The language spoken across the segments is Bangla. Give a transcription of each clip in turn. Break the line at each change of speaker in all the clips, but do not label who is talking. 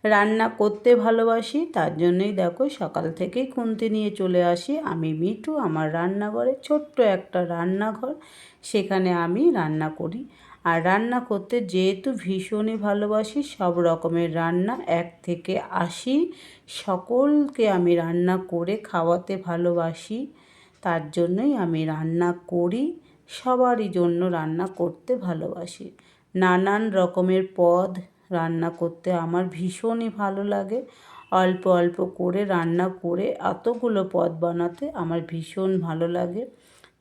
রান্না করতে ভালোবাসি, তার জন্যই দেখো সকাল থেকেই খুন্তি নিয়ে চলে আসি আমি মিঠু আমার রান্নাঘরে। ছোট্ট একটা রান্নাঘর, সেখানে আমি রান্না করি। আর রান্না করতে যেহেতু ভীষণই ভালোবাসি, সব রকমের রান্না 1 থেকে 80 সকলকে আমি রান্না করে খাওয়াতে ভালোবাসি। তার জন্যই আমি রান্না করি, সবারই জন্য রান্না করতে ভালোবাসি। নানান রকমের পদ রান্না করতে আমার ভীষণই ভালো লাগে। অল্প অল্প করে রান্না করে এতগুলো পদ বানাতে আমার ভীষণ ভালো লাগে।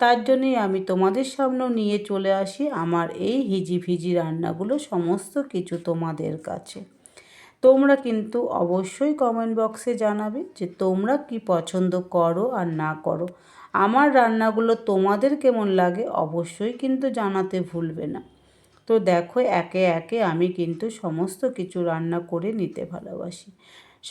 তার জন্যই আমি তোমাদের সামনেও নিয়ে চলে আসি আমার এই হিজিভিজি রান্নাগুলো, সমস্ত কিছু তোমাদের কাছে। তোমরা কিন্তু অবশ্যই কমেন্ট বক্সে জানাবে যে তোমরা কি পছন্দ করো আর না করো। আমার রান্নাগুলো তোমাদের কেমন লাগে অবশ্যই কিন্তু জানাতে ভুলবে না। তো দেখো একে একে আমি কিন্তু সমস্ত কিছু রান্না করে নিতে ভালোবাসি।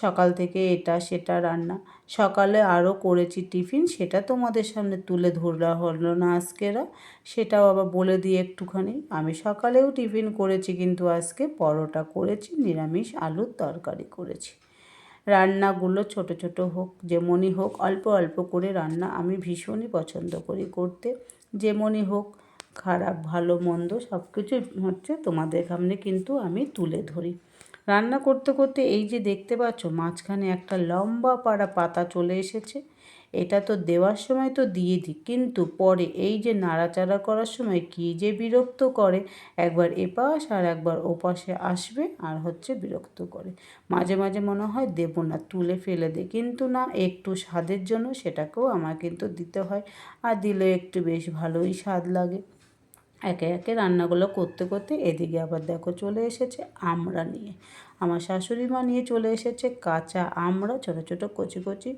সকাল থেকে এটা সেটা রান্না, সকালে আরও করেছি টিফিন, সেটা তোমাদের সামনে তুলে ধরা হলো না আজকেরা, সেটাও আবার বলে দিই একটুখানি। আমি সকালেও টিফিন করেছি, কিন্তু আজকে পরোটা করেছি, নিরামিষ আলুর তরকারি করেছি। রান্নাগুলো ছোট ছোট হোক যেমনই হোক, অল্প অল্প করে রান্না আমি ভীষণই পছন্দ করি করতে। যেমনই হোক, খারাপ ভালো মন্দ সব কিছু হচ্ছে তোমাদের সামনে কিন্তু আমি তুলে ধরি। রান্না করতে করতে এই যে দেখতে পাচ্ছ মাঝখানে একটা লম্বা পাড়া পাতা চলে এসেছে, এটা তো দেওয়ার সময় তো দিয়ে দিই, কিন্তু পরে এই যে নাড়াচাড়া করার সময় কী যে বিরক্ত করে, একবার এপাশ আর একবার ওপাশে আসবে আর হচ্ছে বিরক্ত করে। মাঝে মাঝে মনে হয় দেবো না, তুলে ফেলে দিই, কিন্তু না, একটু স্বাদের জন্য সেটাকেও আমার কিন্তু দিতে হয়, আর দিলে একটু বেশ ভালোই স্বাদ লাগে। একে একে রান্নাগুলো করতে করতে এদিকে আবার দেখো চলে এসেছে আমড়া নিয়ে। আমার শাশুড়ি মা নিয়ে চলে এসেছে কাঁচা আমড়া, ছোটো ছোটো কচি কচি।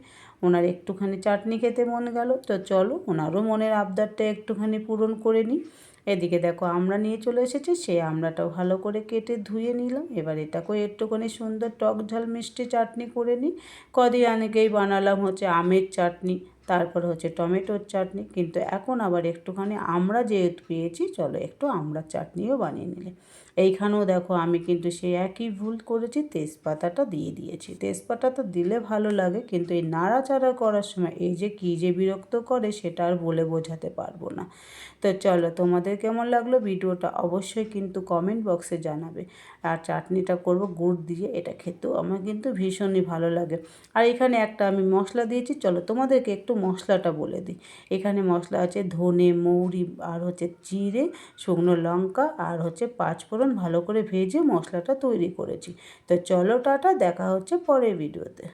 ওনার একটুখানি চাটনি খেতে মন গেল, তো চলো ওনারও মনের আবদারটা একটুখানি পূরণ করে নিই। এদিকে দেখো আমড়া নিয়ে চলে এসেছে, সেই আমড়াটাও ভালো করে কেটে ধুয়ে নিলাম। এবার এটাকেও একটুখানি সুন্দর টক ঝাল মিষ্টি চাটনি করে নিই। কদিন আগেই বানালাম হচ্ছে আমের চাটনি, তারপর হচ্ছে টমেটোর চাটনি, কিন্তু এখন আবার একটুখানি আমড়া যেহেতু পেয়েছি, চলো একটু আমড়ার চাটনিও বানিয়ে নিলে। এইখানেও দেখো আমি কিন্তু সেই একই ভুল করেছি, তেজপাতাটা দিয়ে দিয়েছি। তেজপাতাটা দিলে ভালো লাগে, কিন্তু এই নাড়াচাড়া করার সময় এই যে কী যে বিরক্ত করে সেটা আর বলে বোঝাতে পারবো না। তো চলো তোমাদের কেমন লাগলো ভিডিওটা অবশ্যই কিন্তু কমেন্ট বক্সে জানাবে। আর চাটনিটা করব গুড় দিয়ে, এটা খেতেও আমার কিন্তু ভীষণই ভালো লাগে। আর এখানে একটা আমি মশলা দিয়েছি, চলো তোমাদেরকে একটু মশলাটা বলে দিই। এখানে মশলা আছে ধনে মৌরি আর হচ্ছে জিরে, শুকনো লঙ্কা আর হচ্ছে পাঁচফোড়ন, ভালো করে ভেজে মশলাটা তৈরি করেছি। তো চলো টাটা, দেখা হচ্ছে পরের ভিডিওতে।